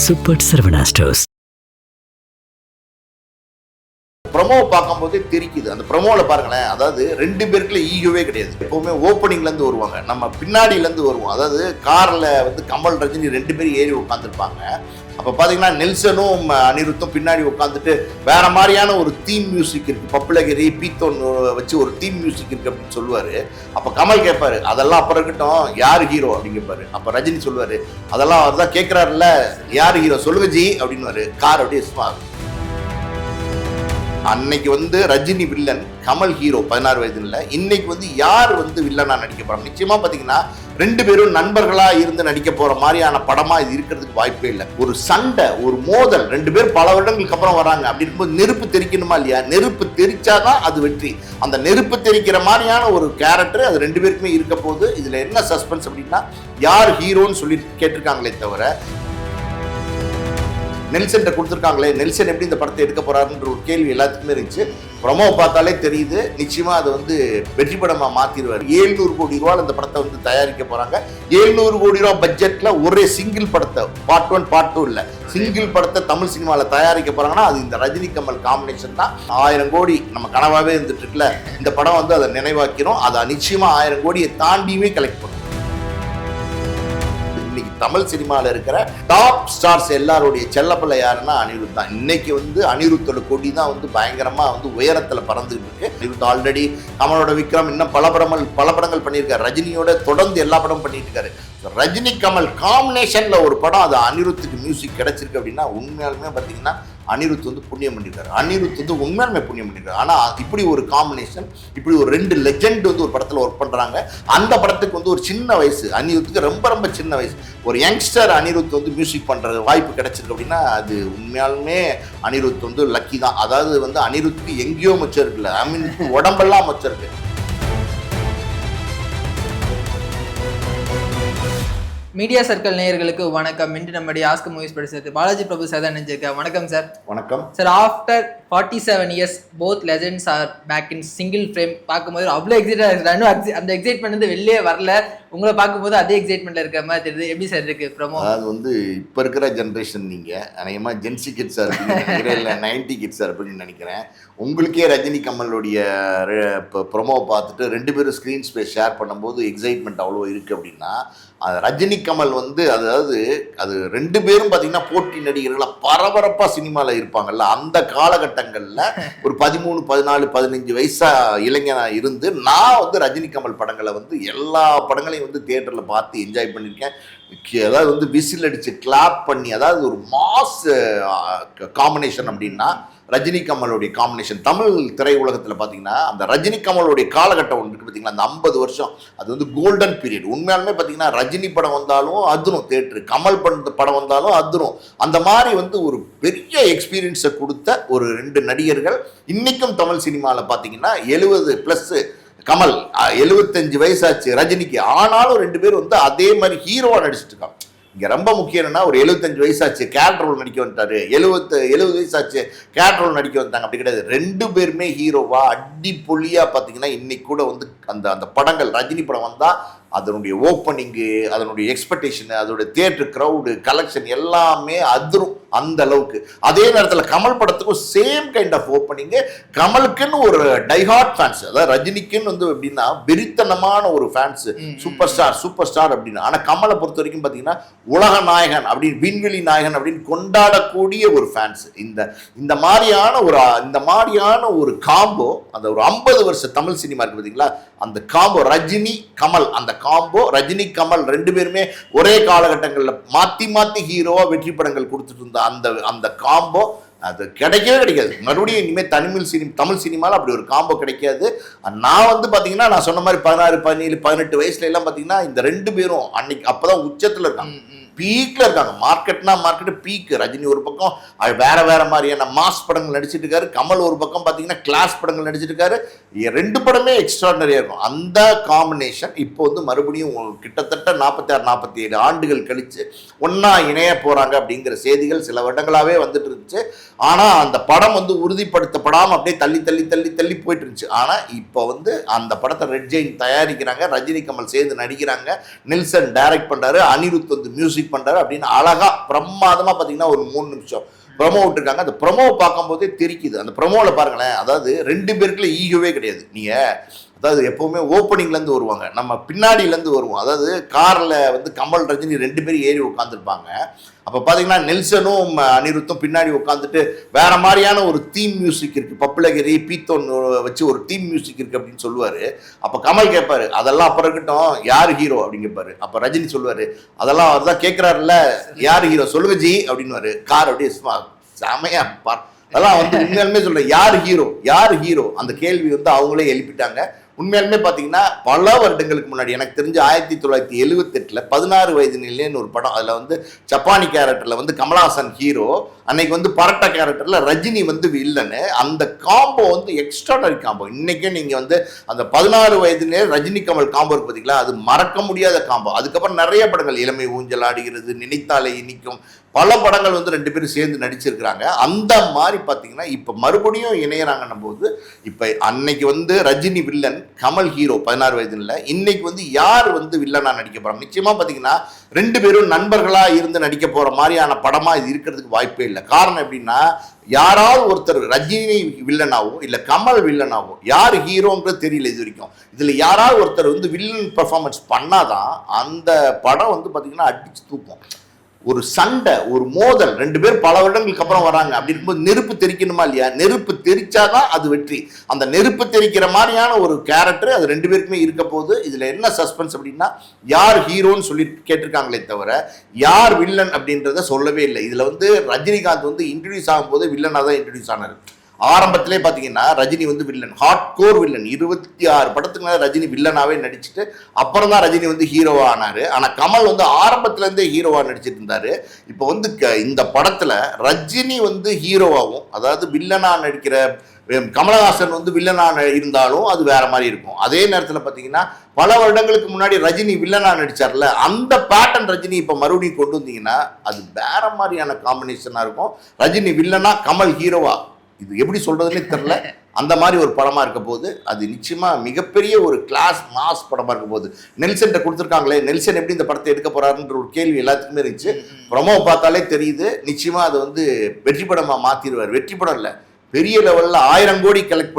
Super Saravana stores. Promo பார்க்கும்போதே தெரிக்குது. அந்த ப்ரொமோவில் பாருங்களேன், அதாவது ரெண்டு பேருக்குள்ள ஈகோவே கிடையாது. எப்பவுமே ஓப்பனிங்லேருந்து வருவாங்க, நம்ம பின்னாடியிலேருந்து வருவோம். அதாவது காரில் வந்து கமல் ரஜினி ரெண்டு பேரும் ஏறி உட்காந்துருப்பாங்க. அப்போ பார்த்தீங்கன்னா நெல்சனும் அனிருத்தும் பின்னாடி உட்காந்துட்டு வேற மாதிரியான ஒரு தீம் மியூசிக் இருக்கு, பப்புலகிரி பீத்தோன் வச்சு ஒரு தீம் மியூசிக் இருக்கு அப்படின்னு சொல்லுவார். அப்போ கமல் கேட்பாரு, அதெல்லாம் அப்புறம் இருக்கட்டும், யார் ஹீரோ அப்படின்னு கேட்பாரு. அப்போ ரஜினி சொல்லுவார், அதெல்லாம் அவர் தான் கேட்குறாருல்ல, யார் ஹீரோ சொல்லுங்க ஜி அப்படின்னு கார் அப்படியே சும்மா. அன்னைக்கு வந்து ரஜினி வில்லன், கமல் ஹீரோ 16 வயதுல. இன்னைக்கு வந்து யார் வந்து வில்லனா நடிக்க போறாங்க? நிச்சயமா பாத்தீங்கன்னா ரெண்டு பேரும் நண்பர்களா இருந்து நடிக்க போற மாதிரியான படமா இது இருக்கிறதுக்கு வாய்ப்பே இல்லை. ஒரு சண்டை, ஒரு மோதல், ரெண்டு பேரும் பல வருடங்களுக்கு அப்புறம் வராங்க. அப்படி இருக்கும்போது நெருப்பு தெரிக்கணுமா இல்லையா? நெருப்பு தெரிச்சாதான் அது வெற்றி. அந்த நெருப்பு தெரிக்கிற மாதிரியான ஒரு கேரக்டர் அது ரெண்டு பேருக்குமே இருக்க போது. இதுல என்ன சஸ்பென்ஸ் அப்படின்னா, யார் ஹீரோன்னு சொல்லி கேட்டிருக்காங்களே தவிர, நெல்சன் கொடுத்துருக்காங்களே, நெல்சன் எப்படி இந்த படத்தை எடுக்க போறாருன்ற ஒரு கேள்வி எல்லாத்துக்குமே இருந்துச்சு. ப்ரொமோ பார்த்தாலே தெரியுது, நிச்சயமா அதை வந்து வெற்றி படமா மாத்திடுவார். 700 கோடி ரூபாய் இந்த படத்தை வந்து தயாரிக்க போறாங்க. 700 கோடி ரூபாய் பட்ஜெட்ல ஒரே சிங்கிள் படத்தை, பார்ட் 1 பார்ட் 2 இல்ல, சிங்கிள் படத்தை தமிழ் சினிமாவில் தயாரிக்க போறாங்கன்னா அது இந்த ரஜினி கமல் காம்பினேஷன் தான். 1000 கோடி நம்ம கனவாவே இருந்துட்டு இருக்குல்ல, இந்த படம் வந்து அதை நினைவாக்கிறோம். அதை நிச்சயமா 1000 கோடியை தாண்டியுமே கலெக்ட் பண்ணும். தமிழ் சினிமாவில் இருக்கிற டாப் ஸ்டார்ஸ் எல்லாருடைய செல்லப்பிள்ளை யாருன்னா அனிருத் தான். இன்னைக்கு வந்து அனிருத்தோட கொடி தான் வந்து பயங்கரமா வந்து உயரத்துல பறந்துட்டு இருக்கு. அனிருத் ஆல்ரெடி கமலோட விக்ரம் இன்னும் பல படங்கள் பண்ணியிருக்காரு. ரஜினியோட தொடர்ந்து எல்லா படமும் பண்ணிட்டு இருக்காரு. ரஜினி கமல் காம்பினேஷன்ல ஒரு படம், அது அனிருத்துக்கு மியூசிக் கிடைச்சிருக்கு அப்படின்னா உண்மையாலுமே பார்த்தீங்கன்னா அனிருத் வந்து புண்ணியம் பண்ணியிருக்காரு. அனிருத் வந்து உண்மையாலுமே புண்ணியம் பண்ணியிருக்காரு. ஆனால் இப்படி ஒரு காம்பினேஷன், இப்படி ஒரு ரெண்டு லெஜெண்ட் வந்து ஒரு படத்தில் ஒர்க் பண்ணுறாங்க. அந்த படத்துக்கு வந்து ஒரு சின்ன வயசு, அனிருத்துக்கு ரொம்ப ரொம்ப சின்ன வயசு, ஒரு யங்ஸ்டர் அனிருத் வந்து மியூசிக் பண்ணுற வாய்ப்பு கிடைச்சிருக்கு அப்படின்னா அது உண்மையாலுமே அனிருத் வந்து லக்கி தான். அதாவது வந்து அனிருத்துக்கு எங்கேயோ மச்சம் இருக்குல்ல, ஐ மீன் உடம்பெல்லாம் மச்சம் இருக்கு. மீடியா சர்க்கிள் நேயர்களுக்கு வணக்கம். இன்று நம்முடைய ஆஸ்க் மூவிஸ் படிச்சது பாலாஜி பிரபு சார் தான் நினைச்சிருக்கேன். வணக்கம் சார். வணக்கம் sir. After 47 years both legends are back in single frame. பார்க்கும்போது அவ்வளோ எக்ஸைட்டாக இருக்கு. அந்த எக்ஸைட்மெண்ட் வந்து வெளியே வரல. உங்களை பார்க்கும்போது அதே எக்ஸைட்மெண்ட்ல இருக்கிற மாதிரி தெரியுது. எப்படி சார் இருக்கு ப்ரோமோ? அதாவது வந்து இப்போ இருக்கிற ஜென்ரேஷன், நீங்கள் அநேகமாக ஜென்சி கிட்ஸாக இருப்பீங்க, இல்லை 90 கிட்ஸாக இருப்பீங்கன்னு நினைக்கிறேன். உங்களுக்கே ரஜினி கமலுடைய ப்ரொமோவை பார்த்துட்டு ரெண்டு பேரும் ஸ்க்ரீன் ஸ்பேஸ் ஷேர் பண்ணும்போது எக்ஸைட்மெண்ட் அவ்வளோ இருக்குது அப்படின்னா, அது ரஜினி கமல் வந்து அதாவது அது ரெண்டு பேரும் பார்த்தீங்கன்னா போட்டி நடிகர்களாக பரபரப்பாக சினிமாவில் இருப்பாங்கல்ல. அந்த காலகட்டங்களில் ஒரு 13, 14, 15 வயசா இளைஞனாக இருந்து நான் வந்து ரஜினி கமல் படங்களை வந்து எல்லா படங்களையும் வந்து தியேட்டரில் பார்த்து என்ஜாய் பண்ணியிருக்கேன். அதாவது வந்து விசில் அடித்து கிளாப் பண்ணி, அதாவது ஒரு மாஸ் காம்பினேஷன் அப்படின்னா ரஜினி கமலுடைய காம்பினேஷன். தமிழ் திரையுலகத்தில் பார்த்தீங்கன்னா அந்த ரஜினி கமலுடைய காலகட்டம் ஒன்று இருக்குது பார்த்தீங்களா, அந்த 50 வருஷம், அது வந்து கோல்டன் பீரியட். உண்மையாலுமே பார்த்தீங்கன்னா ரஜினி படம் வந்தாலும் அதிரும் தேட்டரு, கமல் படம் வந்தாலும் அதிரும். அந்த மாதிரி வந்து ஒரு பெரிய எக்ஸ்பீரியன்ஸை கொடுத்த ஒரு ரெண்டு நடிகர்கள் இன்னைக்கும் தமிழ் சினிமாவில் பார்த்தீங்கன்னா 70+ கமல் 75 வயசாச்சு ரஜினிக்கு. ஆனாலும் ரெண்டு பேரும் வந்து அதே மாதிரி ஹீரோவாக நடிச்சிட்டு இருக்காங்க. இங்கே ரொம்ப முக்கியம் என்னன்னா, ஒரு 75 வயசாச்சு கேரக்டர் ரோல் நடிக்க வந்துட்டாரு, 70 வயசாச்சு கேரக்டர் ரோல் நடிக்க வந்தாங்க, அப்படி கிடையாது. ரெண்டு பேருமே ஹீரோவா அடிப்பொலியாக பார்த்தீங்கன்னா இன்னைக்கு கூட வந்து அந்த படங்கள், ரஜினி படம் வந்தால் அதனுடைய ஓப்பனிங்கு, அதனுடைய எக்ஸ்பெக்டேஷனு, அதோடைய தியேட்டர் க்ரௌடு கலெக்ஷன் எல்லாமே அதிரும் அந்த அளவுக்கு. அதே நேரத்தில் கமல் படத்துக்கும் சேம் கைண்ட் ஆஃப் ஓப்பனிங்கு. கமலுக்குன்னு ஒரு டைஹார்ட் ஃபேன்ஸ், அதாவது ரஜினிக்குன்னு வந்து எப்படின்னா வெறித்தனமான ஒரு ஃபேன்ஸ், சூப்பர் ஸ்டார் அப்படின்னு. ஆனால் கமலை பொறுத்த வரைக்கும் பார்த்தீங்கன்னா உலக நாயகன் அப்படின்னு, விண்வெளி நாயகன் அப்படின்னு கொண்டாடக்கூடிய ஒரு ஃபேன்ஸ். இந்த மாதிரியான ஒரு காம்போ, அந்த ஒரு 50 வருஷ தமிழ் சினிமா இருக்கு பார்த்தீங்களா, அந்த காம்போ ரஜினி கமல், அந்த காம்போ ரஜினி கமல் ரெண்டு பேருமே ஒரே காலகட்டங்களில் மாற்றி ஹீரோவா வெற்றி படங்கள் கொடுத்துட்டு இருந்த அந்த காம்போ அது கிடைக்கவே கிடைக்காது. மறுபடியும் இனிமேல் தமிழ் சினிமாவில் அப்படி ஒரு காம்போ கிடைக்காது. நான் வந்து பார்த்தீங்கன்னா நான் சொன்ன மாதிரி 16, 17, 18 வயசுல எல்லாம் பார்த்தீங்கன்னா இந்த ரெண்டு பேரும் அன்னைக்கு அப்போதான் உச்சத்தில் இருக்காங்க, பீக்ல இருக்காங்க. Market peak. ரஜினி ஒரு பக்கம் வேற மாதிரியான மாஸ் படங்கள் நடிச்சிட்டு இருக்காரு, கமல் ஒரு பக்கம் பார்த்தீங்கன்னா கிளாஸ் படங்கள் நடிச்சிட்டு இருக்காரு. ரெண்டு படமே எக்ஸ்ட்ராடனரியா இருக்கும். அந்த காம்பினேஷன் இப்போ வந்து மறுபடியும் கிட்டத்தட்ட 46, 47 ஆண்டுகள் கழிச்சு ஒன்னா இணைய போறாங்க அப்படிங்கிற செய்திகள் சில வருடங்களாவே வந்துட்டு இருந்துச்சு. ஆனால் அந்த படம் வந்து உறுதிப்படுத்தப்படாமல் அப்படியே தள்ளி தள்ளி தள்ளி தள்ளி போயிட்டு இருந்துச்சு. ஆனால் இப்போ வந்து அந்த படத்தை ரெட் ஜெயின் தயாரிக்கிறாங்க, ரஜினி கமல் சேர்ந்து நடிக்கிறாங்க, நெல்சன் டைரக்ட் பண்ணுறாரு, அனிருத் வந்து மியூசிக் பண்ணுறாரு அப்படின்னு அழகாக பிரமாதமாக பார்த்தீங்கன்னா ஒரு 3 நிமிஷம் ப்ரொமோ விட்டுருக்காங்க. அந்த ப்ரொமோவை பார்க்கும்போதே தெரிக்குது. அந்த ப்ரொமோவில் பாருங்களேன், அதாவது 2 பேருக்குள்ள ஈகோவே கிடையாது. நீங்கள் அதாவது எப்போவுமே ஓப்பனிங்லேருந்து வருவாங்க, நம்ம பின்னாடியிலேருந்து வருவோம். அதாவது காரில் வந்து கமல் ரஜினி 2 பேரும் ஏறி உட்காந்துருப்பாங்க. அப்போ பார்த்தீங்கன்னா நெல்சனும் அனிருத்தும் பின்னாடி உட்காந்துட்டு வேற மாதிரியான ஒரு தீம் மியூசிக் இருக்குது, பப்புலகிரி பீத்தோன் வச்சு ஒரு தீம் மியூசிக் இருக்குது அப்படின்னு சொல்லுவார். அப்போ கமல் கேட்பாரு, அதெல்லாம் அப்புறம் இருக்கட்டும், யார் ஹீரோ அப்படின்னு கேட்பாரு. அப்போ ரஜினி சொல்லுவார், அதெல்லாம் அவர் தான் கேட்குறாருல்ல, யார் ஹீரோ சொல்லுங்க ஜி அப்படின்னுவாரு. கார் அப்படியே செமையா அதெல்லாம் வந்து உண்மையாலுமே சொல்கிறேன், யார் ஹீரோ யார் ஹீரோ அந்த கேள்வி வந்து அவங்களே எழுப்பிட்டாங்க. உண்மையாலுமே பார்த்தீங்கன்னா பல வருடங்களுக்கு முன்னாடி, எனக்கு தெரிஞ்சு 1978 16 வயது நிலைன்னு ஒரு படம், அதில் வந்து ஜப்பானி கேரக்டரில் வந்து கமல்ஹாசன் ஹீரோ, அன்னைக்கு வந்து பரட்ட கேரக்டரில் ரஜினி வந்து வில்லனு. அந்த காம்போ வந்து எக்ஸ்ட்ராடனரி காம்போ. இன்றைக்கே நீங்கள் வந்து அந்த 16 வயதுலேயே ரஜினி கமல் காம்போ இருக்கு பார்த்தீங்களா, அது மறக்க முடியாத காம்போ. அதுக்கப்புறம் நிறைய படங்கள், இளமை ஊஞ்சல் ஆடுகிறது, நினைத்தாலே இனிக்கும், பல படங்கள் வந்து 2 பேரும் சேர்ந்து நடிச்சிருக்கிறாங்க. அந்த மாதிரி பார்த்தீங்கன்னா இப்போ மறுபடியும் இணையறாங்கன்னும் போது, இப்போ அன்னைக்கு வந்து ரஜினி வில்லன், கமல் ஹீரோ 16 வயதுல, இன்னைக்கு வந்து யார் வந்து வில்லனா நடிக்க போறாங்க? நிச்சயமா பார்த்தீங்கன்னா 2 பேரும் நண்பர்களா இருந்து நடிக்க போற மாதிரியான படமா இது இருக்கிறதுக்கு வாய்ப்பே இல்லை. காரணம் எப்படின்னா, யாராவது ஒருத்தர் ரஜினி வில்லனாவோ இல்லை கமல் வில்லனாவோ, யார் ஹீரோன்றது தெரியல இது வரைக்கும். இதில் யாராவது ஒருத்தர் வந்து வில்லன் பெர்ஃபார்மன்ஸ் பண்ணாதான் அந்த படம் வந்து பார்த்தீங்கன்னா அடிச்சு தூக்கும். ஒரு சண்டை, ஒரு மோதல், 2 பேர் பல வருடங்களுக்கு அப்புறம் வராங்க. அப்படி இருக்கும்போது நெருப்பு தெரிக்கணுமா இல்லையா? நெருப்பு தெரிச்சாதான் அது வெற்றி. அந்த நெருப்பு தெரிக்கிற மாதிரியான ஒரு கேரக்டர் அது 2 பேருக்குமே இருக்க போது. இதுல என்ன சஸ்பென்ஸ் அப்படின்னா, யார் ஹீரோன்னு சொல்லி கேட்டிருக்காங்களே தவிர யார் வில்லன் அப்படின்றத சொல்லவே இல்லை. இதுல வந்து ரஜினிகாந்த் வந்து இன்ட்ரடியூஸ் ஆகும்போது வில்லனாக தான் இன்ட்ரடியூஸ் ஆனார். ஆரம்பத்திலே பார்த்தீங்கன்னா ரஜினி வந்து வில்லன், ஹார்ட் கோர் வில்லன். 26 படத்துக்கு மேலே ரஜினி வில்லனாவே நடிச்சுட்டு அப்புறம் தான் ரஜினி வந்து ஹீரோவா ஆனார். ஆனால் கமல் வந்து ஆரம்பத்துலேருந்தே ஹீரோவாக நடிச்சிட்டு இருந்தார். இப்போ வந்து இந்த படத்தில் ரஜினி வந்து ஹீரோவாகவும், அதாவது வில்லனாக நடிக்கிற கமலஹாசன் வந்து வில்லனாக இருந்தாலும் அது வேற மாதிரி இருக்கும். அதே நேரத்தில் பார்த்தீங்கன்னா பல வருடங்களுக்கு முன்னாடி ரஜினி வில்லனாக நடிச்சார்ல, அந்த பேட்டர்ன் ரஜினி இப்போ மறுபடியும் கொண்டு வந்தீங்கன்னா அது வேற மாதிரியான காம்பினேஷனாக இருக்கும். ரஜினி வில்லனா, கமல் ஹீரோவா, இது எப்படி சொல்றதுன்னே தெரியல. அந்த மாதிரி ஒரு படமா இருக்க போது, அது நிச்சயமா மிகப்பெரிய ஒரு கிளாஸ் மாஸ் படமா இருக்க போது. நெல்சன் கொடுத்துருக்காங்களே, நெல்சன் எப்படி இந்த படத்தை எடுக்க போறாருன்ற ஒரு கேள்வி எல்லாத்துக்குமே இருந்துச்சு. ப்ரொமோ பார்த்தாலே தெரியுது, நிச்சயமா அதை வந்து வெற்றி படமா மாத்திடுவார். வெற்றி படம் இல்லை, பெரிய லெவலில் 1000 கோடி கலெக்ட்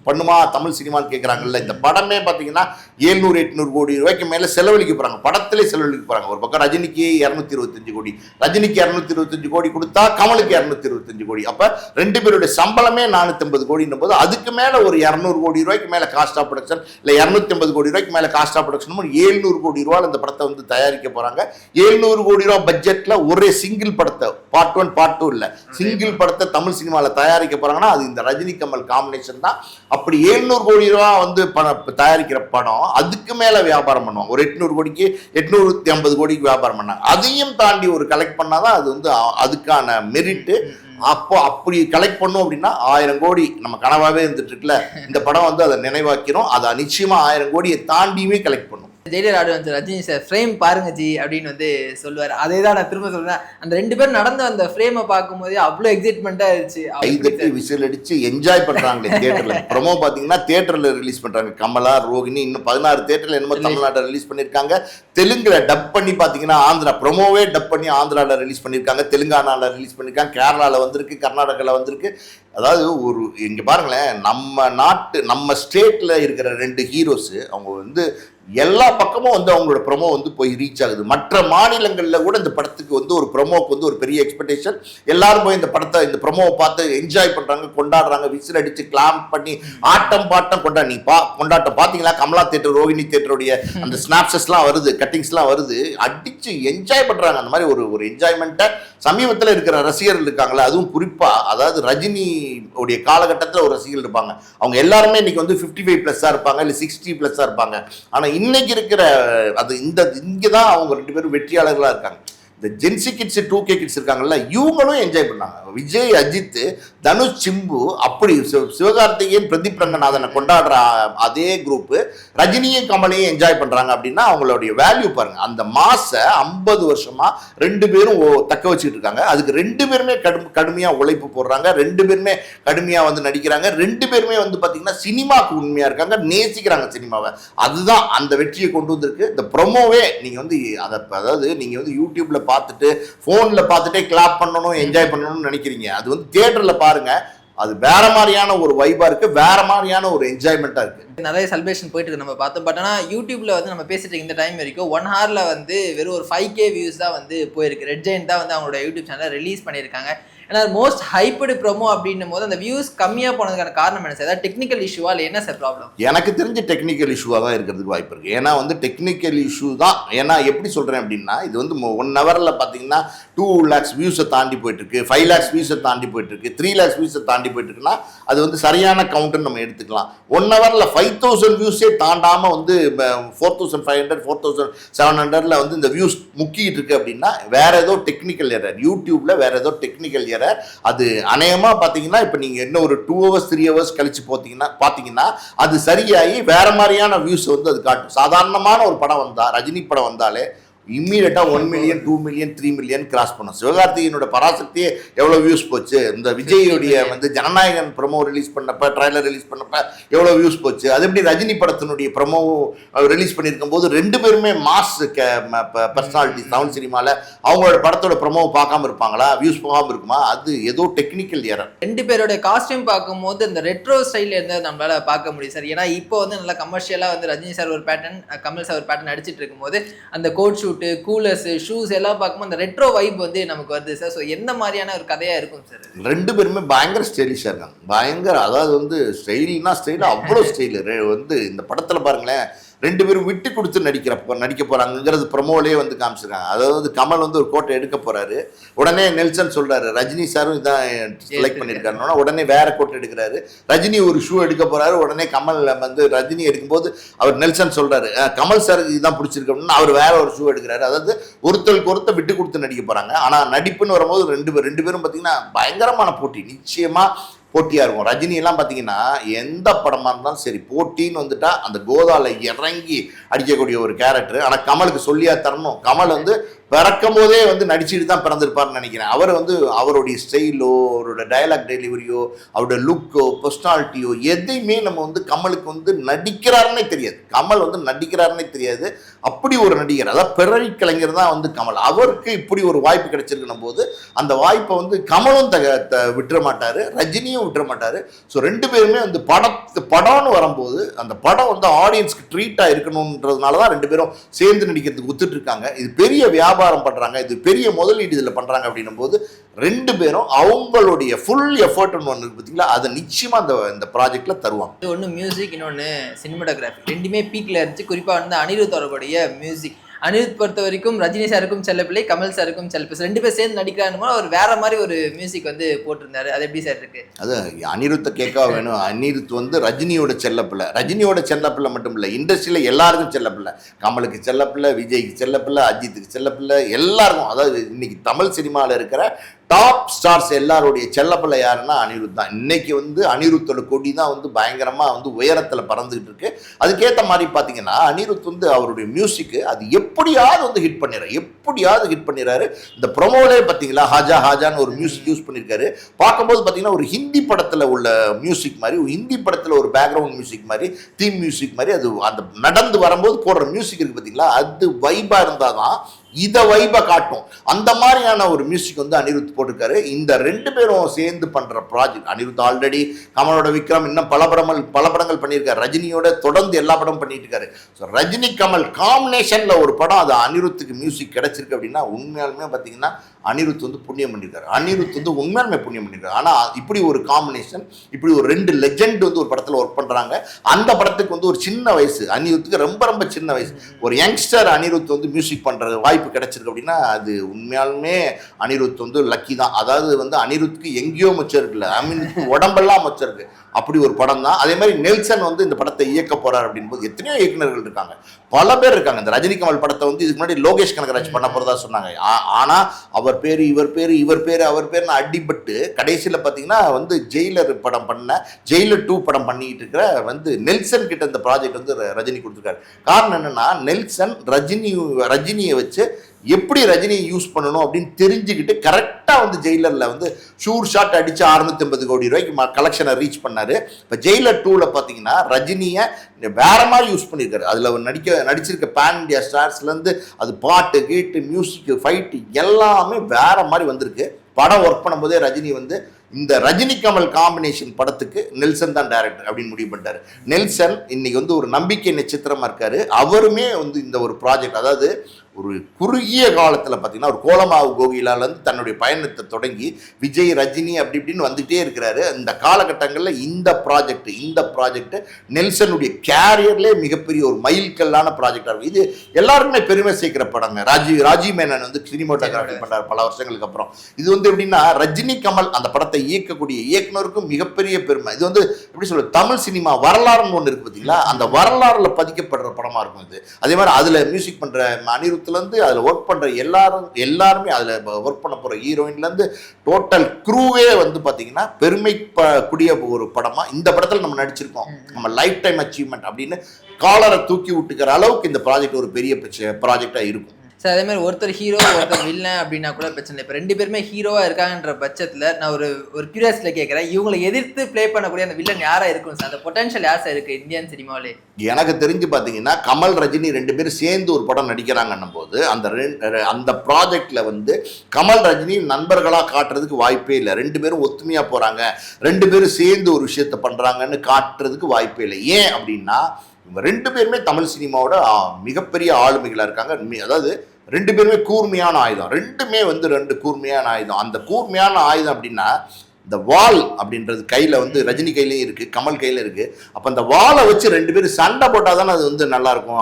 பண்ணுமா தமிழ் சினிமான்னு கேட்குறாங்கல்ல. இந்த படமே பார்த்தீங்கன்னா 700-800 கோடி ரூபாய்க்கு மேலே செலவழிக்க போகிறாங்க, படத்திலே செலவழிக்க போகிறாங்க. ஒரு பக்கம் ரஜினிக்கு 225 கோடி, ரஜினிக்கு 225 கோடி கொடுத்தா கமலுக்கு 225 கோடி. அப்போ 2 பேருடைய சம்பளமே 450 கோடின்னும் போது அதுக்கு மேலே ஒரு 200 கோடி ரூபாய்க்கு மேலே காஸ்ட் ஆஃப் ப்ரொடக்ஷன், இல்லை 250 கோடி ரூபாய்க்கு மேலே காஸ்ட் ஆஃப் ப்ரொடக்ஷன், 700 கோடி ரூபாய் இந்த படத்தை வந்து தயாரிக்க போகிறாங்க. 700 கோடி ரூபா பட்ஜெட்டில் ஒரே சிங்கிள் படத்தை, பார்ட் 1 பார்ட் 2 இல்லை, சிங்கிள் படத்தை தமிழ் சினிமாவில் தயாரிக்க போகிறாங்க. அது இந்த ரஜினி கமல் காம்பினேஷன் தான். அப்படி 700 கோடி ரூபா வந்து தயாரிக்கிற படம் அதுக்கு மேல வியாபாரம் பண்ணுவாங்க. ஒரு 800 கோடிக்கு 850 கோடிக்கு வியாபாரம் பண்ணாங்க. அதையும் தாண்டி ஒரு கலெக்ட் பண்ணாதான் அது வந்து அதுக்கான மெரிட்டு. அப்போ அப்படி கலெக்ட் பண்ணோம் அப்படின்னா 1000 கோடி நம்ம கனவாவே இருந்துட்டு இருக்குல்ல, இந்த படம் வந்து அதை நினைவாக்கிறோம். அதை நிச்சயமா 1000 கோடியை தாண்டியுமே கலெக்ட் பண்ணும். ஜெயிலர் ஆடு வந்து ரஜினி சார் ஃப்ரேம் பாருங்க ஜி அப்படின்னு வந்து சொல்லுவார். அதே தான் நான் திரும்ப சொல்றேன், அந்த 2 பேரும் நடந்த அந்த ஃப்ரேமை பார்க்கும்போது அவ்வளோ எக்ஸைட்மெண்ட்டா இருந்துச்சு. கைதட்டி விசில் அடிச்சு என்ஜாய் பண்றாங்க தியேட்டர்ல. ப்ரொமோ பாத்தீங்கன்னா தியேட்டர்ல ரிலீஸ் பண்றாங்க. கமலா, ரோகிணி, இன்னும் 16 தியேட்டர்ல என்னமோ தமிழ்நாட்டில் ரிலீஸ் பண்ணிருக்காங்க. தெலுங்குல டப் பண்ணி பாத்தீங்கன்னா ஆந்திரா ப்ரொமோவே டப் பண்ணி ஆந்திரால ரிலீஸ் பண்ணிருக்காங்க, தெலுங்கானால ரிலீஸ் பண்ணிருக்காங்க, கேரளால வந்திருக்கு, கர்நாடகால வந்திருக்கு. அதாவது ஒரு இங்க பாருங்களேன், நம்ம ஸ்டேட்ல இருக்கிற 2 ஹீரோஸ் அவங்க வந்து எல்லா பக்கமும் வந்து அவங்களோட ப்ரொமோ வந்து போய் ரீச் ஆகுது. மற்ற மாநிலங்களில் கூட இந்த படத்துக்கு வந்து ஒரு ப்ரொமோக்கு வந்து ஒரு பெரிய எக்ஸ்பெக்டேஷன். எல்லாரும் போய் இந்த படத்தை, இந்த ப்ரொமோவை பார்த்து என்ஜாய் பண்றாங்க, கொண்டாடுறாங்க, விசில் அடிச்சு கிளாம் பண்ணி ஆட்டம் பாட்டம் கொண்டாட்டம். பார்த்தீங்களா கமலா தியேட்டர், ரோஹிணி தியேட்டருடைய அந்த ஸ்னாப்ஸஸ்லாம் வருது, கட்டிங்ஸ்லாம் வருது, அடிச்சு என்ஜாய் பண்றாங்க. அந்த மாதிரி ஒரு என்ஜாய்மெண்ட்டை சமீபத்தில் இருக்கிற ரசிகர்கள் இருக்காங்களா, அதுவும் குறிப்பா அதாவது ரஜினி உடைய காலகட்டத்தில் ஒரு ரசிகர்கள் இருப்பாங்க. அவங்க எல்லாருமே இன்னைக்கு வந்து 55+ இருப்பாங்க, இல்லை 60+ இருப்பாங்க. ஆனா இன்னைக்கு இருக்கிற அது இங்கதான் அவங்க 2 பேரும் வெற்றியாளர்களா இருக்காங்க. இந்த ஜென்சி கிட்ஸ் 2K கிட்ஸ் இருக்காங்கல்ல, இவங்களும் என்ஜாய் பண்ணாங்க. விஜய், அஜித், தனுஷ், சிம்பு, அப்படி சிவகார்த்திகேயன், பிரதீப் ரங்கநாதனை கொண்டாடுற அதே குரூப் ரஜினியும் கமலையும் என்ஜாய் பண்றாங்க அப்படின்னா அவங்களுடைய வேல்யூ பாருங்க. அந்த மாச 50 வருஷமா ரெண்டு பேரும் தக்க வச்சுட்டு இருக்காங்க. அதுக்கு ரெண்டு பேருமே கடுமையா உழைப்பு போடுறாங்க, ரெண்டு பேருமே கடுமையா வந்து நடிக்கிறாங்க, ரெண்டு பேருமே வந்து பாத்தீங்கன்னா சினிமாக்கு உண்மையா இருக்காங்க, நேசிக்கிறாங்க சினிமாவை. அதுதான் அந்த வெற்றியை கொண்டு வந்திருக்கு. இந்த ப்ரொமோவே நீங்க வந்து அதாவது நீங்க வந்து யூடியூப்ல பார்த்துட்டு போன்ல பார்த்துட்டே கிளாப் பண்ணணும், என்ஜாய் பண்ணணும்னு நினைக்கிறீங்க. அது வந்து தியேட்டர்ல பாருங்க, அது வேற மாதிரியான ஒரு வைபா இருக்கு, வேற மாதிரியான ஒரு என்ஜாய்மெண்டா இருக்கு. நிறைய செலிப்ரேஷன் போயிட்டு இருக்கு நம்ம பார்த்தோம். பட் ஆனால் யூடியூப்ல வந்து நம்ம பேசிட்டு இந்த டைம் வரைக்கும் 1 ஹவர்ல வந்து வெறும் ஒரு 5K வியூஸ் தான் வந்து போயிருக்கு. ரெட் ஜெயண்ட் தான் வந்து அவங்களோட யூடியூப் சேனலை ரிலீஸ் பண்ணியிருக்காங்க. ஏன்னா மோஸ்ட் ஹைப்படு ப்ரோமோ அப்படின்னும் போது அந்த வியூஸ் கம்மியாக போனதுக்கான காரணம் என்ன சார்? ஏதாவது டெக்னிக்கல் இஷ்யூவா இல்லை என்ன சார் ப்ராப்ளம்? எனக்கு தெரிஞ்ச டெக்னிக்கல் இஷ்யூவாக தான் இருக்கிறதுக்கு வாய்ப்பு இருக்குது. ஏன்னா வந்து டெக்னிக்கல் இஷ்யூ தான். ஏன்னா எப்படி சொல்கிறேன் அப்படின்னா, இது வந்து 1 ஹவரில் பார்த்தீங்கன்னா 2 lakhs வியூஸை தாண்டி போயிட்டுருக்கு, 5 lakhs வியூஸை தாண்டி போயிட்டுருக்கு, 3 lakhs வியூஸை தாண்டி போயிட்டுருக்குன்னா அது வந்து சரியான கவுண்ட்னு நம்ம எடுத்துக்கலாம். 1 ஹவரில் 5000 வியூஸே தாண்டாமல் வந்து 4500 4700 வந்து இந்த வியூஸ் முக்கிட்டு இருக்கு அப்படின்னா வேற ஏதோ டெக்னிக்கல் எரர், யூடியூப்ல வேற ஏதோ டெக்னிக்கல் எரர். அது அநேகமா பாத்தீங்கன்னா இப்ப நீங்க என்ன ஒரு 2 hours 3 hours கழிச்சு பாத்தீங்கன்னா அது சரியாகி வேற மாதிரியான வியூஸ் வந்து அது காட்டும். சாதாரணமான ஒரு படம் வந்தா, ரஜினி படம் வந்தாலே இம்மீடியட்டா 1 million 2 million 3 million கிராஸ் பண்ணும். சிவகார்த்திகேயனோட பராசக்தியே எவ்வளவு வியூஸ் போச்சு, இந்த விஜயோடைய வந்து ஜனநாயகன் ப்ரொமோ ரிலீஸ் பண்ணப்ப, ட்ரைலர் ரிலீஸ் பண்ணப்ப எவ்வளவு வியூஸ் போச்சு. அது எப்படி ரஜினி படத்தினுடைய ப்ரொமோ ரிலீஸ் பண்ணியிருக்கும் போது ரெண்டு பேருமே மாஸ் பர்சனாலிட்டி தமிழ் சினிமால அவங்களோட படத்தோட ப்ரொமோ பார்க்காம இருப்பாங்களா, வியூஸ் போகாம இருக்குமா? அது ஏதோ டெக்னிக்கல் எரர். ரெண்டு பேரோட காஸ்டியூம் பார்க்கும்போது இந்த ரெட்ரோ ஸ்டைல் இருந்தது நம்மளால பார்க்க முடியும் சார். ஏன்னா இப்போ வந்து நல்லா கமர்ஷியலா வந்து ரஜினி சார் ஒரு பேட்டர்ன், கமல் சார் ஒரு பேட்டர்ன் அடிச்சிட்டு இருக்கும்போது அந்த கோட் ஷூட், கூலர்ஸ், ஷூஸ் எல்லாம் பார்க்கும்போது அந்த ரெட்ரோ வைப் வந்து நமக்கு வருது சார். ஸோ என்ன மாதிரியான ஒரு கதையா இருக்கும் சார்? ரெண்டு பேருமே பயங்கர ஸ்டைலிஷா இருக்காங்க. பயங்கர, அதாவது வந்து ஸ்டைல்னா ஸ்டைல், அவ்வளோ ஸ்டைல் வந்து இந்த படத்துல பாருங்களேன். ரெண்டு பேரும் விட்டு கொடுத்து நடிக்க போறாங்கிறது ப்ரொமோலே வந்து காமிச்சிருக்காங்க. அதாவது கமல் வந்து ஒரு கோட்டை எடுக்க போறாரு, உடனே நெல்சன் சொல்றாரு ரஜினி சாரும் இதான் செலக்ட் பண்ணியிருக்காருன்னா உடனே வேற கோட்டை எடுக்கிறாரு. ரஜினி ஒரு ஷூ எடுக்க போறாரு, உடனே கமல் வந்து ரஜினி எடுக்கும்போது அவர் நெல்சன் சொல்றாரு கமல் சாருக்கு இதுதான் பிடிச்சிருக்கு, அவர் வேற ஒரு ஷூ எடுக்கிறாரு. அதாவது ஒருத்தருக்கு ஒருத்தர் விட்டு கொடுத்து நடிக்க போறாங்க. ஆனா நடிப்புன்னு வரும்போது ரெண்டு பேரும் பார்த்தீங்கன்னா பயங்கரமான போட்டி, நிச்சயமா போட்டியாக இருக்கும். ரஜினி எல்லாம் பார்த்தீங்கன்னா எந்த படமாக இருந்தாலும் சரி போட்டின்னு வந்துட்டா அந்த கோதால இறங்கி அடிக்கக்கூடிய ஒரு கேரக்டர். ஆனால் கமலுக்கு சொல்லியா தரணும். கமல் வந்து பிறக்கும் போதே வந்து நடிச்சுட்டு தான் பிறந்திருப்பார்னு நினைக்கிறேன். அவர் வந்து அவருடைய ஸ்டைலோ, அவரோட டயலாக் டெலிவரியோ, அவரோட லுக்கோ, பர்சனாலிட்டியோ எதையுமே நம்ம வந்து கமலுக்கு வந்து நடிக்கிறாருன்னே தெரியாது. கமல் வந்து நடிக்கிறாருன்னே தெரியாது. அப்படி ஒரு நடிகர், அதாவது பிறவி கலைஞர் தான் வந்து கமல். அவருக்கு இப்படி ஒரு வாய்ப்பு கிடைச்சிருக்கணும் போது அந்த வாய்ப்பை வந்து கமலும் விட்டுற மாட்டாரு, ரஜினியும் விட்டுற மாட்டாரு. ஸோ ரெண்டு பேருமே வந்து படம்னு வரும்போது அந்த படம் வந்து ஆடியன்ஸ்க்கு ட்ரீட்டாக இருக்கணுன்றதுனால தான் ரெண்டு பேரும் சேர்ந்து நடிக்கிறதுக்கு ஒத்துட்டு இருக்காங்க. இது பெரிய வியாபாரம் பண்றாங்க, இது பெரிய முதலீடு இதில் பண்றாங்க அப்படின்னும் போது ரெண்டு பேரும் அவங்களுடைய ஃபுல் எஃபர்ட் ஒன்று பார்த்தீங்களா, அதை நிச்சயமா இந்த ப்ராஜெக்ட்ல தருவாங்க. ஒன்று மியூசிக், இன்னொன்று சினிமாட்டோகிராஃபி, ரெண்டுமே பீக்ல இருந்துச்சு. குறிப்பாக வந்து அனிருத் அவர்களுடைய மியூசிக். அனிருத் பொறுத்த வரைக்கும் ரஜினி சாருக்கும் செல்லப்பிள்ளை, கமல் சாருக்கும் செல்லப்பிள்ளை, ரெண்டு பேர் சேர்ந்து நடிக்கிறான்னு அவர் வேற மாதிரி ஒரு மியூசிக் வந்து போட்டிருந்தாரு. அது எப்படி சார் இருக்கு? அது அனிருத்தை கேட்க வேணும். அனிருத் வந்து ரஜினியோட செல்லப்பிள்ளை, ரஜினியோட செல்லப்பிள்ளை மட்டும் இல்லை, இண்டஸ்ட்ரியில எல்லாருக்கும் செல்லப்பிள்ளை. கமலுக்கு செல்லப்பிள்ளை, விஜய்க்கு செல்லப்பிள்ளை, அஜித்துக்கு செல்லப்பிள்ளை, எல்லாருக்கும். அதாவது இன்னைக்கு தமிழ் சினிமாவில் இருக்கிற டாப் ஸ்டார்ஸ் எல்லாருடைய செல்லப்பிள்ளை யாருன்னா அனிருத் தான். இன்னைக்கு வந்து அனிருத்தோட கொடி தான் வந்து பயங்கரமா வந்து உயரத்துல பறந்துகிட்டு இருக்கு. அதுக்கேற்ற மாதிரி பாத்தீங்கன்னா அனிருத் வந்து அவருடைய மியூசிக்கு அது எப்படியாவது வந்து ஹிட் பண்ணிடுறாரு. இந்த ப்ரொமோலே பாத்தீங்களா, ஹாஜா ஹாஜான்னு ஒரு மியூசிக் யூஸ் பண்ணியிருக்காரு. பார்க்கும்போது பாத்தீங்கன்னா ஒரு ஹிந்தி படத்துல உள்ள மியூசிக் மாதிரி, ஒரு ஹிந்தி படத்துல ஒரு பேக்ரவுண்ட் மியூசிக் மாதிரி, தீம் மியூசிக் மாதிரி, அது அந்த நடந்து வரும்போது போடுற மியூசிக் இருக்கு பாத்தீங்களா, அது வைபா இருந்தாதான் இதை வைபை காட்டும். அந்த மாதிரியான ஒரு மியூசிக் வந்து அனிருத் போட்டிருக்காரு. இந்த ரெண்டு பேரும் சேர்ந்து பண்ற ப்ராஜெக்ட். அனிருத் ஆல்ரெடி கமலோட விக்ரம் இன்னும் பல படங்கள் பண்ணியிருக்காரு. ரஜினியோட தொடர்ந்து எல்லா படமும் பண்ணிட்டு இருக்காரு. ஸோ ரஜினி கமல் காம்பினேஷன்ல ஒரு படம், அது அனிருத்துக்கு மியூசிக் கிடைச்சிருக்கு அப்படின்னா உண்மையாலுமே பார்த்தீங்கன்னா அனிருத் வந்து புண்ணியம் பண்ணியிருக்காரு. அனிருத் வந்து உண்மையாலுமே புண்ணியம் பண்ணியிருக்காரு. ஆனால் இப்படி ஒரு காம்பினேஷன், இப்படி ஒரு ரெண்டு லெஜெண்ட் வந்து ஒரு படத்தில் ஒர்க் பண்ணுறாங்க. அந்த படத்துக்கு வந்து ஒரு சின்ன வயசு, அனிருத்துக்கு ரொம்ப சின்ன வயசு, ஒரு யங்ஸ்டர் அனிருத் வந்து மியூசிக் பண்ணுற வாய்ப்பு கிடைச்சிருக்கு அப்படின்னா அது உண்மையாலுமே அனிருத் வந்து லக்கி தான். அதாவது வந்து அனிருத்துக்கு எங்கேயோ மச்சம் இருக்குல்ல, அனிருத்துக்கு உடம்பெல்லாம் மச்சம் இருக்கு. அப்படி ஒரு படம் தான். அதே மாதிரி நெல்சன் வந்து இந்த படத்தை இயக்க போறார் அப்படின்போது எத்தனையோ இயக்குநர்கள் இருக்காங்க, பல பேர் இருக்காங்க. இந்த ரஜினி கமல் படத்தை வந்து இதுக்கு முன்னாடி லோகேஷ் கனகராஜ் பண்ண போறதா சொன்னாங்க. ஆனா அவர் பேரு இவர் பேரு இவர் பேரு அவர் பேருன்னு அடிபட்டு கடைசியில் பார்த்தீங்கன்னா வந்து ஜெயிலர் படம் பண்ண ஜெயிலர் 2 படம் பண்ணிட்டு இருக்கிற வந்து நெல்சன் கிட்ட இந்த ப்ராஜெக்ட் வந்து ரஜினி கொடுத்துருக்காரு. காரணம் என்னன்னா நெல்சன் ரஜினியை வச்சு எப்படி ரஜினியை யூஸ் பண்ணணும் அப்படின்னு தெரிஞ்சுக்கிட்டு கரெக்டாக வந்து ஜெயிலரில் வந்து ஷூர் ஷாட் அடித்து 650 கோடி ரூபாய்க்கு கலெக்ஷனை ரீச் பண்ணார். இப்போ ஜெயிலர் 2ல் பார்த்தீங்கன்னா ரஜினியை வேற மாதிரி யூஸ் பண்ணியிருக்காரு. அதில் நடிச்சிருக்க பேன் இண்டியா ஸ்டார்ஸ்லேருந்து அது பாட்டு கீட்டு மியூசிக்கு ஃபைட்டு எல்லாமே வேற மாதிரி வந்திருக்கு. படம் ஒர்க் பண்ணும்போதே ரஜினி வந்து இந்த ரஜினி கமல் காம்பினேஷன் படத்துக்கு நெல்சன் தான் டைரக்டர் அப்படின்னு முடிவு பண்ணிட்டாரு. நெல்சன் இன்னைக்கு வந்து ஒரு நம்பிக்கை நட்சத்திரமா இருக்காரு. அவருமே வந்து இந்த ஒரு ப்ராஜெக்ட், அதாவது ஒரு குறுகிய காலத்தில் பார்த்தீங்கன்னா ஒரு கோலமாவு கோகிலாலேருந்து தன்னுடைய பயணத்தை தொடங்கி விஜய் ரஜினி அப்படி இப்படின்னு வந்துகிட்டே இருக்கிறாரு. இந்த காலகட்டங்களில் இந்த ப்ராஜெக்ட் நெல்சனுடைய கேரியர்லேயே மிகப்பெரிய ஒரு மைல்கல்லான ப்ராஜெக்டாக இருக்கும். இது எல்லாருக்குமே பெருமை சேர்க்கிற படங்க. ராஜீவ் மேனன் வந்து சினிமோட்டோகிராஃபி பண்ணார் பல வருஷங்களுக்கு அப்புறம். இது வந்து எப்படின்னா ரஜினி கமல் அந்த படத்தை இயக்கக்கூடிய இயக்குனருக்கும் மிகப்பெரிய பெருமை. இது வந்து எப்படி சொல்றது, தமிழ் சினிமா வரலாறுன்னு ஒன்று இருக்கு பார்த்தீங்களா, அந்த வரலாறுல பதிக்கப்படுற படமா இருக்கும் இது. அதே மாதிரி அதில் மியூசிக் பண்ற அனிருத்லேருந்து அதில் ஒர்க் பண்ணுற எல்லாருமே அதில் ஒர்க் பண்ண போகிற ஹீரோயின்லேருந்து டோட்டல் க்ரூவே வந்து பார்த்தீங்கன்னா பெருமைக்கூடிய ஒரு படமாக இந்த படத்தில் நம்ம நடிச்சிருக்கோம். நம்ம லைஃப் டைம் அச்சீவ்மெண்ட் அப்படின்னு காலரை தூக்கி விட்டுக்கிற அளவுக்கு இந்த ப்ராஜெக்ட் ஒரு பெரிய ப்ராஜெக்டாக இருக்கும். சார் அதே மாதிரி ஒருத்தர் ஹீரோ ஒருத்தர் வில்லன் அப்படின்னா கூட பிரச்சனை. இப்போ 2 பேருமே ஹீரோவாக இருக்காங்கன்ற பட்சத்தில் நான் ஒரு கியூரியாசிட்டியில் கேட்குறேன், இவங்களை எதிர்த்து ப்ளே பண்ணக்கூடிய அந்த வில்லன் யாராக இருக்கும் சார்? அந்த பொட்டன்ஷியல் யார் சார் இருக்குது இந்தியன் சினிமாவிலே? எனக்கு தெரிஞ்சு பார்த்தீங்கன்னா கமல் ரஜினி 2 பேரும் சேர்ந்து ஒரு படம் நடிக்கிறாங்கன்னும் போது அந்த ப்ராஜெக்டில் வந்து கமல் ரஜினி நண்பர்களாக காட்டுறதுக்கு வாய்ப்பே இல்லை. 2 பேரும் ஒத்துமையாக போகிறாங்க, 2 பேரும் சேர்ந்து ஒரு விஷயத்த பண்ணுறாங்கன்னு காட்டுறதுக்கு வாய்ப்பே இல்லை. ஏன் அப்படின்னா இவங்க 2 பேருமே தமிழ் சினிமாவோட மிகப்பெரிய ஆளுமைகளாக இருக்காங்க. அதாவது 2 பேருமே கூர்மையான ஆயுதம். 2மே வந்து 2 கூர்மையான ஆயுதம். அந்த கூர்மையான ஆயுதம் அப்படின்னா இந்த வால் அப்படின்றது கையில் வந்து ரஜினி கையிலையும் இருக்குது, கமல் கையில் இருக்குது. அப்போ அந்த வாலை வச்சு 2 பேரும் சண்டை போட்டால் தானே அது வந்து நல்லாயிருக்கும்.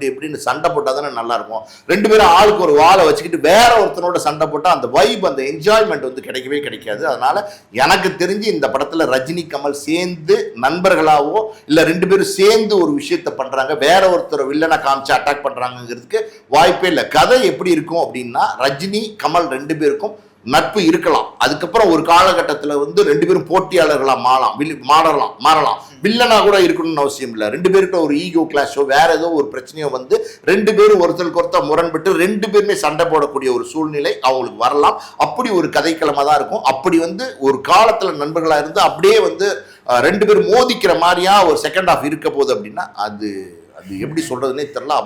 இப்படின்னு சண்டை போட்டால் தானே நல்லாயிருக்கும். 2 பேரும் ஆளுக்கு ஒரு வாலை வச்சுக்கிட்டு வேற ஒருத்தனோட சண்டை போட்டால் அந்த வைப், அந்த என்ஜாய்மெண்ட் வந்து கிடைக்கவே கிடைக்காது. அதனால் எனக்கு தெரிஞ்சு இந்த படத்தில் ரஜினி கமல் சேர்ந்து நண்பர்களாவோ இல்லை 2 பேரும் சேர்ந்து ஒரு விஷயத்த பண்ணுறாங்க, வேற ஒருத்தர் வில்லனை காமிச்சு அட்டாக் பண்ணுறாங்கிறதுக்கு வாய்ப்பே இல்லை. கதை எப்படி இருக்கும் அப்படின்னா ரஜினி கமல் 2 பேருக்கும் நட்பு இருக்கலாம். அதுக்கப்புறம் ஒரு காலகட்டத்தில் வந்து 2 பேரும் போட்டியாளர்களாக மாறலாம். வில்லனா கூட இருக்கணும்னு அவசியம் இல்லை. 2 பேருக்கு ஒரு ஈகோ கிளாஷோ வேற ஏதோ ஒரு பிரச்சனையோ வந்து 2 பேரும் ஒருத்தருக்கு ஒருத்தர் முரண்பட்டு 2 பேருமே சண்டை போடக்கூடிய ஒரு சூழ்நிலை அவங்களுக்கு வரலாம். அப்படி ஒரு கதைக்களமாக தான் இருக்கும். அப்படி வந்து ஒரு காலத்தில் நண்பர்களாக இருந்து அப்படியே வந்து 2 பேரும் மோதிக்கிற மாதிரியா ஒரு செகண்ட் ஹாஃப் இருக்க போகுது அப்படின்னா அது எப்படி சொல்றதுன்னே தெரியல.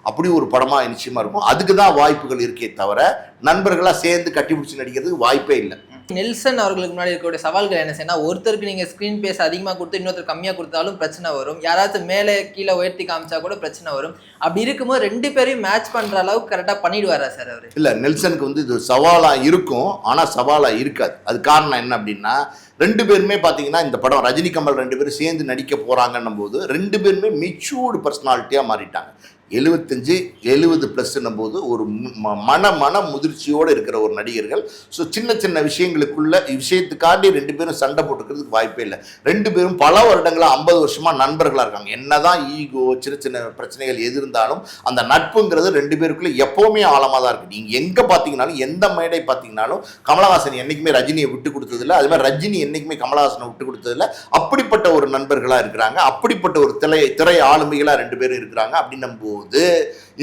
அப்படி ஒரு படமா நிச்சயமா இருக்கும். அதுக்கு தான் வாய்ப்புகள் இருக்கே தவிர நண்பர்களா சேர்ந்து கட்டிப்பிடிச்சு நடிக்கிறதுக்கு வாய்ப்பே இல்லை. நெல்சன் அவர்களுக்கு முன்னாடி இருக்கக்கூடிய சவால்கள் என்ன செய்யணும், ஒருத்தருக்கு நீங்கள் ஸ்க்ரீன் பேஸ் அதிகமாக கொடுத்து இன்னொருத்தர் கம்மியாக கொடுத்தாலும் பிரச்சனை வரும், யாராச்சும் மேலே கீழே உயர்த்தி காமிச்சா கூட பிரச்சனை வரும். அப்படி இருக்கும்போது 2 பேரையும் மேட்ச் பண்ணுற அளவுக்கு கரெக்டாக பண்ணிடுவாரா சார் அவர்? இல்லை, நெல்சனுக்கு வந்து இது சவாலாக இருக்கும், ஆனால் சவாலாக இருக்காது. அது காரணம் என்ன அப்படின்னா 2 பேருமே பார்த்தீங்கன்னா இந்த படம் ரஜினி கமல் 2 பேரும் சேர்ந்து நடிக்க போகிறாங்கன்னும் போது 2 பேருமே மெச்சூர்டு பர்சனாலிட்டியாக மாறிட்டாங்க. 75-70+ போது ஒரு மன முதிர்ச்சியோடு இருக்கிற ஒரு நடிகர்கள். ஸோ சின்ன விஷயத்துக்காண்டி 2 பேரும் சண்டை போட்டுக்கிறதுக்கு வாய்ப்பே இல்லை. 2 பேரும் பல வருடங்களாக 50 வருஷமாக நண்பர்களாக இருக்காங்க. என்னதான் ஈகோ சின்ன பிரச்சனைகள் எது இருந்தாலும் அந்த நட்புங்கிறது 2 பேருக்குள்ள எப்போவுமே ஆழமாக தான் இருக்குது. நீங்கள் எங்கே பார்த்தீங்கன்னாலும் எந்த மேடை பார்த்தீங்கன்னாலும் கமலஹாசன் என்றைக்குமே ரஜினியை விட்டு கொடுத்ததில்லை, அது மாதிரி ரஜினி என்றைக்குமே கமலஹாசனை விட்டு கொடுத்ததில்லை. அப்படிப்பட்ட ஒரு நண்பர்களாக இருக்கிறாங்க, அப்படிப்பட்ட ஒரு திரை ஆளுமைகளாக 2 பேரும் இருக்கிறாங்க. அப்படின்னும் போது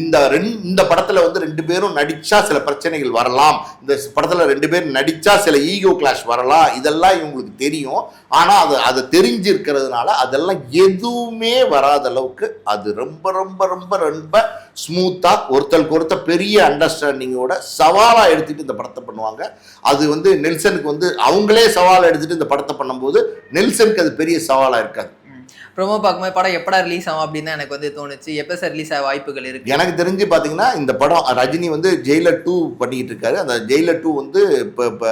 இந்த படத்துல வந்து 2 பேரும் நடிச்சா சில பிரச்சனைகள் வரலாம், இந்த படத்துல 2 பேரும் நடிச்சா சில ஈகோ கிளாஷ் வரலாம், இதெல்லாம் இவங்களுக்கு தெரியும். ஆனா அதை தெரிஞ்சிருக்கிறதுனால அதெல்லாம் எதுவுமே வராத அளவுக்கு அது ரொம்ப ரொம்ப ரொம்ப ரொம்ப ஸ்மூத்தா ஒருத்தருக்கு ஒருத்தர் பெரிய அண்டர்ஸ்டாண்டிங்கோட சவாலா எடுத்துட்டு இந்த படத்தை பண்ணுவாங்க. அது வந்து நெல்சனுக்கு வந்து அவங்களே சவாலை எடுத்துட்டு இந்த படத்தை பண்ணும்போது நெல்சனுக்கு அது பெரிய சவாலா இருக்காது. ப்ரோமோ பார்க்கும்போது படம் எப்படா ரிலீஸ் ஆகும் அப்படின்னு தான் எனக்கு வந்து தோணுச்சு. எப்போ சார் ரிலீஸ் ஆக வாய்ப்புகள் இருக்கு? எனக்கு தெரிஞ்சு பார்த்தீங்கன்னா இந்த படம் ரஜினி வந்து ஜெயிலர் 2 பண்ணிட்டு இருக்காரு. அந்த ஜெயிலர் 2 வந்து இப்போ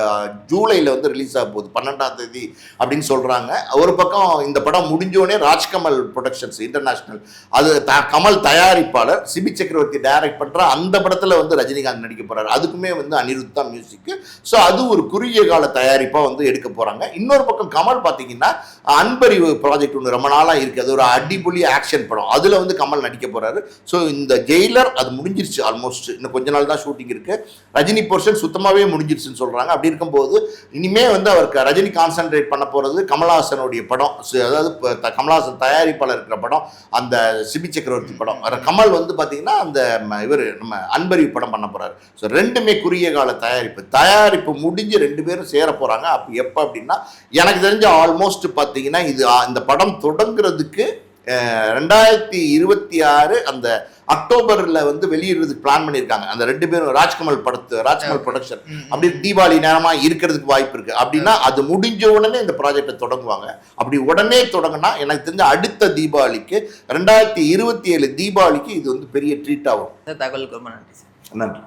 ஜூலையில் வந்து ரிலீஸ் ஆக போகுது, 12ஆம் தேதி அப்படின்னு சொல்றாங்க. ஒரு பக்கம் இந்த படம் முடிஞ்சோடனே ராஜ்கமல் ப்ரொடக்ஷன்ஸ் இன்டர்நேஷனல், அது கமல் தயாரிப்பாளர், சிபி சக்கரவர்த்தி டைரக்ட் பண்ற அந்த படத்துல வந்து ரஜினிகாந்த் நடிக்க போறாரு. அதுக்குமே வந்து அனிருத் தான் மியூசிக். ஸோ அது ஒரு குறுகிய கால தயாரிப்பா வந்து எடுக்க போறாங்க. இன்னொரு பக்கம் கமல் பார்த்தீங்கன்னா அன்பறிவு ப்ராஜெக்ட் ஒன்று ரொம்ப நாளாக இருக்குது, அது ஒரு அடிபொலி ஆக்ஷன் படம், அதில் வந்து கமல் நடிக்க போகிறாரு. ஸோ இந்த ஜெயிலர் அது முடிஞ்சிருச்சு ஆல்மோஸ்ட், இன்னும் கொஞ்ச நாள் தான் ஷூட்டிங் இருக்குது. ரஜினி போர்ஷன் சுத்தமாகவே முடிஞ்சிருச்சுன்னு சொல்கிறாங்க. அப்படி இருக்கும்போது இனிமே வந்து அவருக்கு ரஜினி கான்சென்ட்ரேட் பண்ண போகிறது கமல்ஹாசனுடைய படம், அதாவது கமல்ஹாசன் தயாரிப்பாளர் இருக்கிற படம், அந்த சிபி சக்கரவர்த்தி படம். கமல் வந்து பார்த்தீங்கன்னா அந்த இவர் நம்ம அன்பறிவு படம் பண்ண போகிறாரு. ஸோ ரெண்டுமே குறுகிய கால தயாரிப்பு முடிஞ்சு 2 பேரும் சேர போகிறாங்க. அப்போ எப்போ அப்படின்னா எனக்கு தெரிஞ்ச ஆல்மோஸ்ட் பார்த்தீங்கன்னா இந்த படம் தொடங்குறதுக்கு 2026 அந்த அக்டோபர்ல வந்து வெளியிடுறதுக்கு பிளான் பண்ணியிருக்காங்க. அந்த 2 பேரும் ராஜ்கமல் ப்ரொடக்ஷன் அப்படி தீபாவளி நேரமா இருக்கிறதுக்கு வாய்ப்பு இருக்கு. அப்படின்னா அது முடிஞ்ச உடனே இந்த ப்ராஜெக்டை தொடங்குவாங்க. அப்படி உடனே தொடங்கினா எனக்கு தெரிஞ்ச அடுத்த தீபாவளிக்கு 2027 தீபாவளிக்கு இது வந்து பெரிய ட்ரீட் ஆகும். தகவலுக்கு ரொம்ப நன்றி சார். நன்றி.